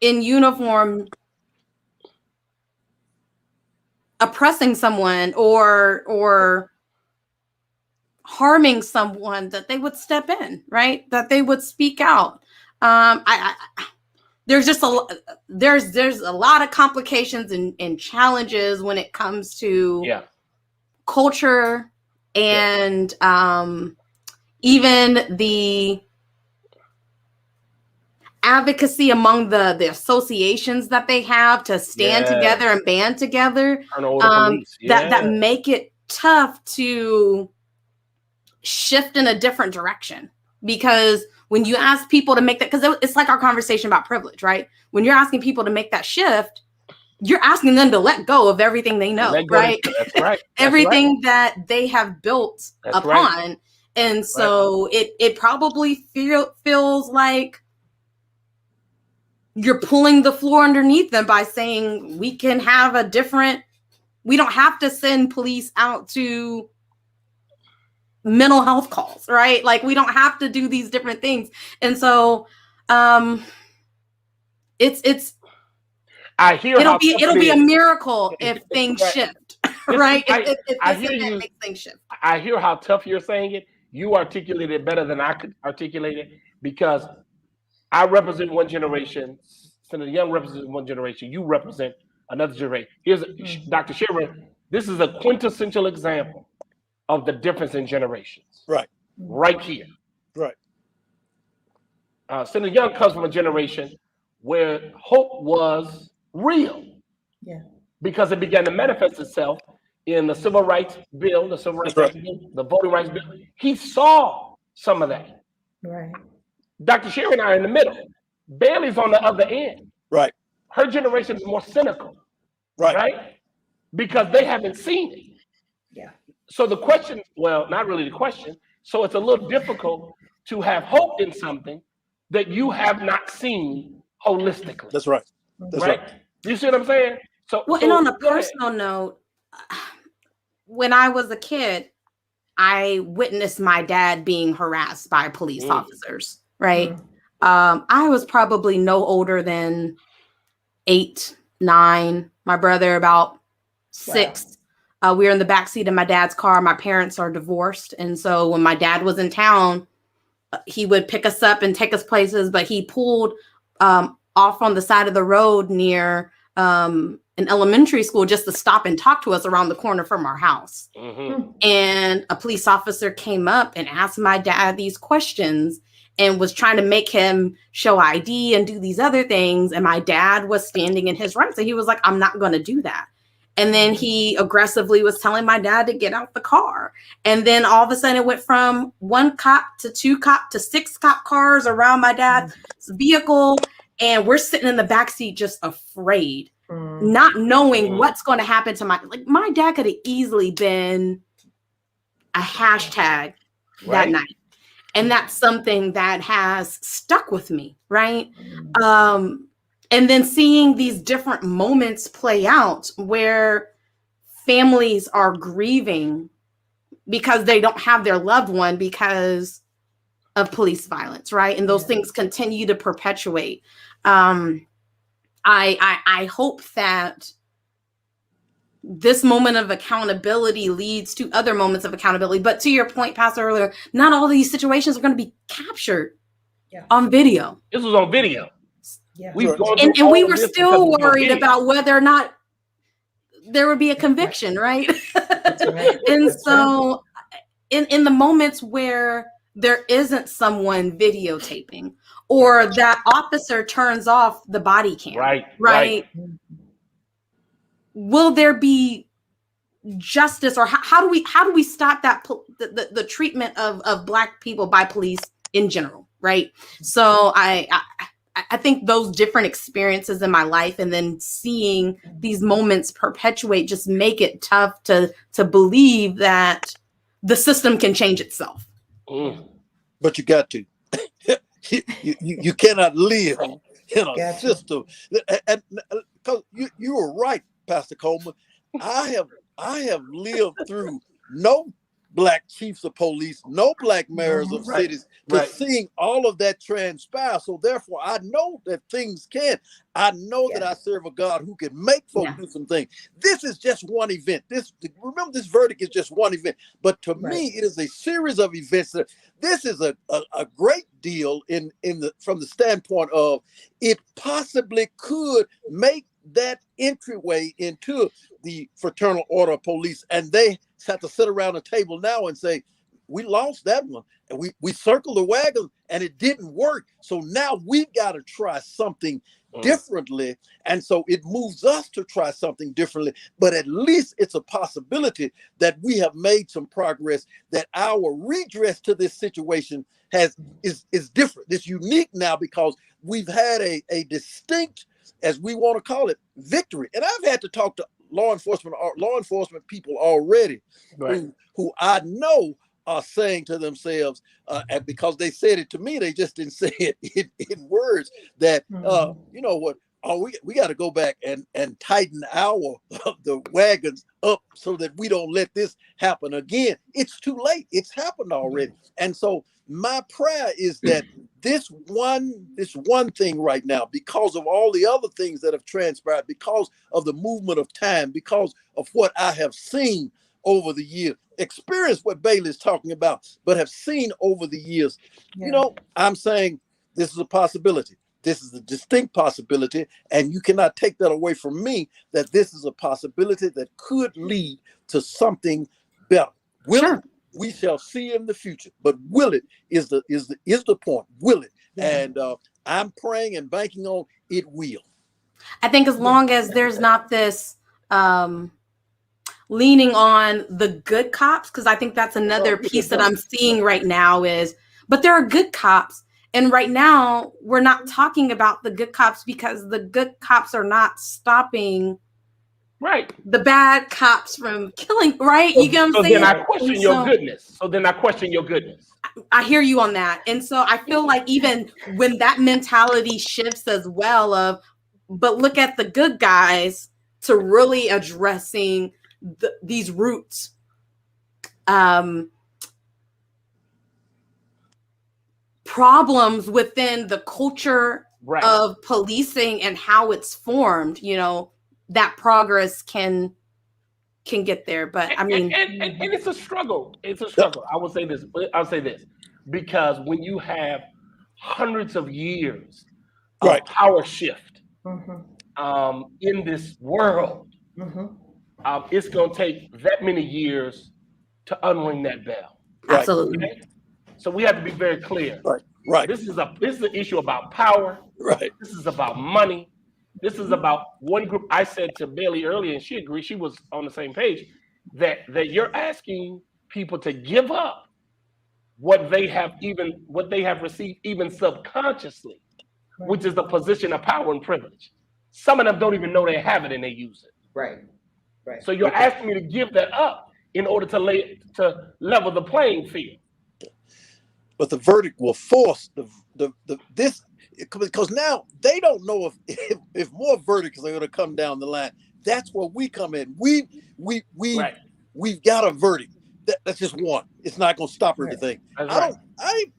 in uniform oppressing someone or harming someone, that they would step in, right? That they would speak out. There's just there's a lot of complications and challenges when it comes to culture and even the advocacy among the associations that they have to stand together and band together, that make it tough to shift in a different direction. Because when you ask people to make that, because it's like our conversation about privilege, right? When you're asking people to make that shift, you're asking them to let go of everything they know, right? That's right. Everything that they have built upon. Right. And so it probably feels like you're pulling the floor underneath them by saying we can have a different, we don't have to send police out to mental health calls, right? Like we don't have to do these different things. And so it's I hear it'll be a miracle if things shift, right? If makes things shift. I hear how tough you're saying it. You articulate it better than I could articulate it, because I represent one generation. Senator Young represents one generation. You represent another generation. Here's Dr. Sharon. This is a quintessential example of the difference in generations. Right here. Senator Young comes from a generation where hope was real. Because it began to manifest itself in the Civil Rights Bill, the Voting Rights Bill. He saw some of that. Dr. Sharon and I are in the middle. Bailey's on the other end. Her generation is more cynical. Right? Because they haven't seen it. So the question, well, not really the question. So it's a little difficult to have hope in something that you have not seen holistically. That's right. You see what I'm saying? And on a personal note, when I was a kid, I witnessed my dad being harassed by police officers, right? I was probably no older than 8, 9. My brother about 6. We were in the backseat of my dad's car. My parents are divorced. And so when my dad was in town, he would pick us up and take us places, but he pulled off on the side of the road near an elementary school just to stop and talk to us around the corner from our house. And a police officer came up and asked my dad these questions and was trying to make him show ID and do these other things. And my dad was standing in his rights. And he was like, I'm not going to do that. And then he aggressively was telling my dad to get out the car. And then all of a sudden it went from 1 cop to 2 cop to 6 cop cars around my dad's vehicle. And we're sitting in the backseat just afraid, not knowing what's going to happen to my dad could have easily been a hashtag that night. And that's something that has stuck with me, right? And then seeing these different moments play out where families are grieving because they don't have their loved one because of police violence, right? And those things continue to perpetuate. I hope that this moment of accountability leads to other moments of accountability. But to your point, Pastor, earlier, not all these situations are going to be captured on video. This was on video. And we were still worried about whether or not there would be a conviction, right? And so in the moments where there isn't someone videotaping or that officer turns off the body cam, right? Will there be justice, or how do we stop that the treatment of Black people by police in general, right? So I think those different experiences in my life, and then seeing these moments perpetuate, just make it tough to believe that the system can change itself. But you got to. you cannot live in a system, and because you were right, Pastor Coleman. I have lived through no Black chiefs of police, no Black mayors of cities, seeing all of that transpire. So therefore, I know that things can. I know that I serve a God who can make folks do some things. This is just one event. Remember, this verdict is just one event. But to me, it is a series of events. This is a great deal from the standpoint of it possibly could make that entryway into the Fraternal Order of Police, and they have to sit around a table now and say, we lost that one, and we circled the wagon and it didn't work. So now we've got to try something differently. And so it moves us to try something differently, but at least it's a possibility that we have made some progress, that our redress to this situation is different. It's unique now because we've had a distinct, as we want to call it, victory. And I've had to talk to law enforcement people already who I know are saying to themselves, and because they said it to me, they just didn't say it in words, that you know what, we got to go back and tighten the wagons up so that we don't let this happen again. It's too late. It's happened already. And so my prayer is that this one thing right now, because of all the other things that have transpired, because of the movement of time, because of what I have seen over the years, experienced what Bailey is talking about, but have seen over the years, you know, I'm saying this is a possibility. This is a distinct possibility, and you cannot take that away from me, that this is a possibility that could lead to something better. We shall see in the future, but will it is the point. Will it? And I'm praying and banking on it will. I think as long as there's not this leaning on the good cops, because I think that's another piece that I'm seeing right now but there are good cops. And right now we're not talking about the good cops because the good cops are not stopping the bad cops from killing, right? You get what I'm saying? Then I question your goodness. So then I question your goodness. I hear you on that. And so I feel like even when that mentality shifts as well but look at the good guys to really addressing these roots. Problems within the culture of policing and how it's formed, you know, that progress can get there. But I mean, and it's a struggle. It's a struggle. I will say this. I'll say this, because when you have hundreds of years of power shift in this world, it's going to take that many years to unring that bell. Absolutely. Okay? So we have to be very clear. Right. This is an issue about power. This is about money. This is about one group. I said to Bailey earlier, and she agreed, she was on the same page, that you're asking people to give up what they have received even subconsciously, which is the position of power and privilege. Some of them don't even know they have it and they use it. Right. So you're asking me to give that up in order to level the playing field. But the verdict will force this, because now they don't know if more verdicts are going to come down the line. That's where we come in. We've got a verdict. That's just one. It's not going to stop everything. I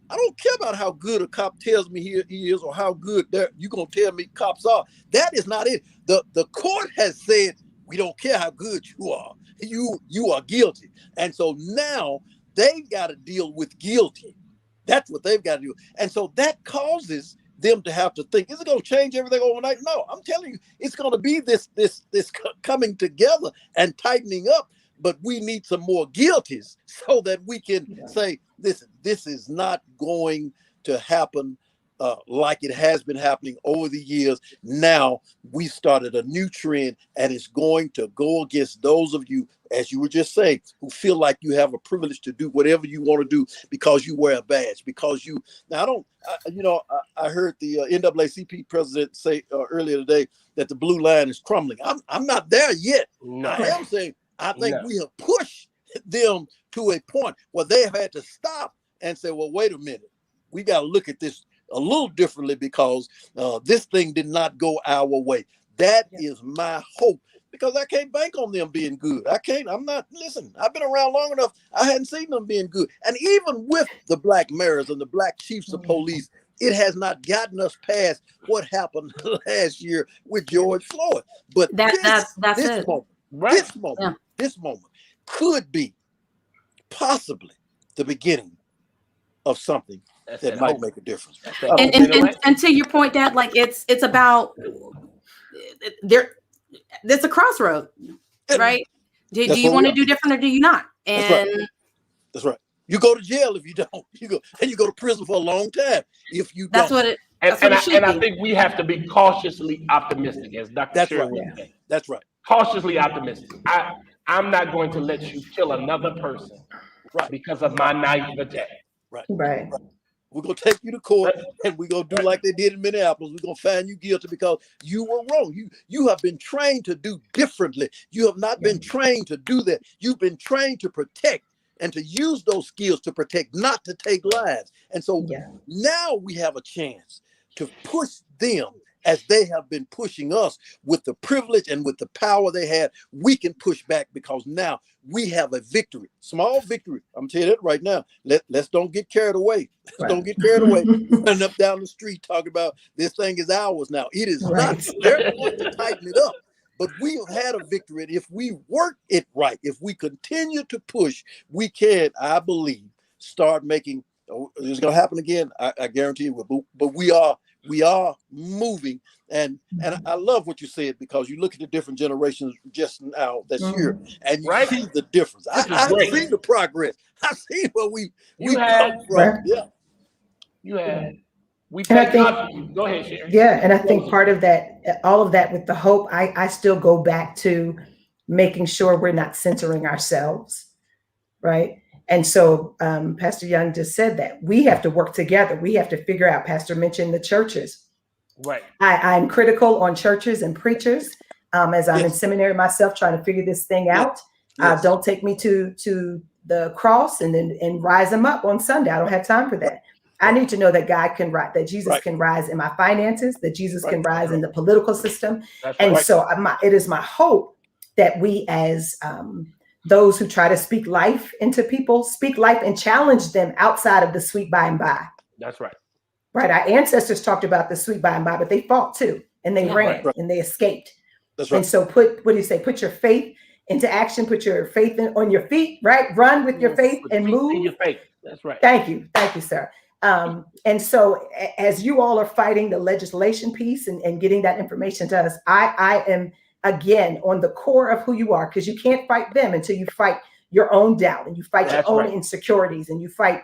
don't care about how good a cop tells me he is, or how good you're going to tell me cops are. That is not it. The court has said, we don't care how good you are. You are guilty. And so now they've got to deal with guilty. That's what they've got to do. And so that causes them to have to think, is it going to change everything overnight? No, I'm telling you, it's going to be this coming together and tightening up. But we need some more guilties so that we can say, listen, this is not going to happen like it has been happening over the years. Now we started a new trend, and it's going to go against those of you, as you were just saying, who feel like you have a privilege to do whatever you want to do because you wear a badge, because you. Now I heard the NAACP president say earlier today that the blue line is crumbling. I'm not there yet. No. I am saying I think we have pushed them to a point where they have had to stop and say, well, wait a minute, we got to look at this a little differently because this thing did not go our way. That is my hope, because I can't bank on them being good. Listen, I've been around long enough. I hadn't seen them being good. And even with the black mayors and the black chiefs of police, it has not gotten us past what happened last year with George Floyd. But this moment could be possibly the beginning of something that might make a difference. And to your point, Dad, like it's about there's a crossroad, right? Do you want to do different or do you not? And that's right. You go to jail if you don't. You go to prison for a long time if you don't. I think we have to be cautiously optimistic, as Dr. Sherry would say. That's right. Cautiously optimistic. I'm not going to let you kill another person because of my naivete. Right. We're going to take you to court, and we're going to do like they did in Minneapolis. We're going to find you guilty because you were wrong. You have been trained to do differently. You have not been trained to do that. You've been trained to protect and to use those skills to protect, not to take lives. And so now we have a chance to push them as they have been pushing us with the privilege and with the power they had. We can push back because now we have a victory, small victory. I'm telling you that right now. Let's don't get carried away. Don't get carried away. Running up down the street talking about this thing is ours now. It is not. They're going to tighten it up. But we have had a victory. And if we work it right, if we continue to push, we can, I believe, start making. It's going to happen again. I guarantee you. But we are moving, and I love what you said, because you look at the different generations just now that's here, and you see the difference. I've seen the progress. I've seen where we come from. Yeah, you have. We thank God for you. Go ahead, Sherry. Yeah, and I think part of that, all of that with the hope, I still go back to making sure we're not censoring ourselves, right? And so Pastor Young just said that we have to work together. We have to figure out, Pastor mentioned the churches. Right. I'm critical on churches and preachers as I'm in seminary myself trying to figure this thing out. Don't take me to the cross and rise them up on Sunday. I don't have time for that. I need to know that God can rise, that Jesus can rise in my finances, that Jesus can rise in the political system. So it is my hope that we as those who try to speak life into people, speak life and challenge them outside of the sweet by and by. That's right. Right. Our ancestors talked about the sweet by and by, but they fought too, and they ran and they escaped. That's right. And so put your faith into action, put your faith on your feet, right? Run with your faith and move. Your faith. That's right. Thank you, sir. And so as you all are fighting the legislation piece and getting that information to us, I am again on the core of who you are, because you can't fight them until you fight your own doubt and you fight your own insecurities and you fight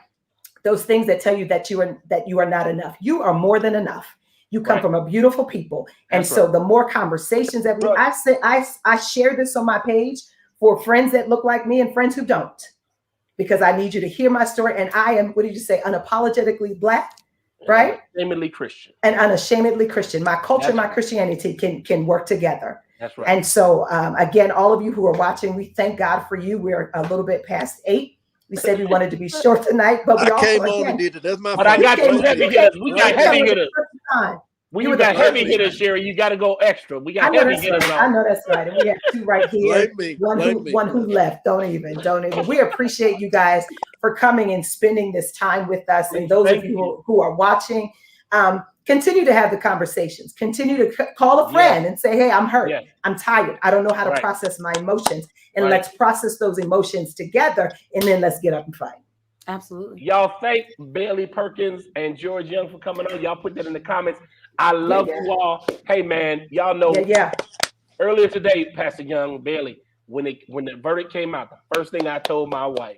those things that tell you that you are not enough. You are more than enough. You come from a beautiful people. And so the more conversations that I share this on my page for friends that look like me and friends who don't, because I need you to hear my story. And I am, what did you say? Unapologetically Black, right? Unashamedly Christian. And unashamedly Christian. My culture, my Christianity can work together. That's right. And so, again, all of you who are watching, we thank God for you. We're a little bit past 8. We said we wanted to be short tonight, but we came on and did it. That's my fault. But I got two heavy hitters. We got heavy hitters. When you got heavy hitters, Sherry, you got to go extra. We got heavy hitters. I know that's right. And we have 2 right here. One who left. Don't even. We appreciate you guys for coming and spending this time with us. And those of you who are watching, continue to have the conversations. Continue to call a friend and say, hey, I'm hurt. I'm tired. I don't know how to process my emotions. And let's process those emotions together. And then let's get up and fight. Absolutely. Y'all thank Bailey Perkins and George Young for coming on. Y'all put that in the comments. I love you all. Hey, man, y'all know earlier today, Pastor Young, Bailey, when the verdict came out, the first thing I told my wife,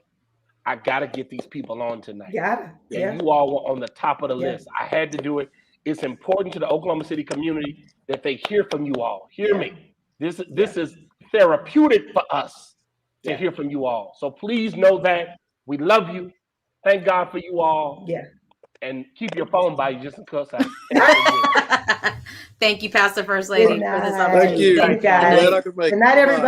I got to get these people on tonight. Got it. Yeah. And you all were on the top of the Yeah. list. I had to do it. It's important to the Oklahoma City community that they hear from you all. Hear me. This is therapeutic for us to hear from you all. So please know that we love you. Thank God for you all. Yeah. And keep your phone by you just in case I Thank you, Pastor First Lady, Good for this night. opportunity. Thank you. You guys. Glad I could make it. Good night, Bye. everybody.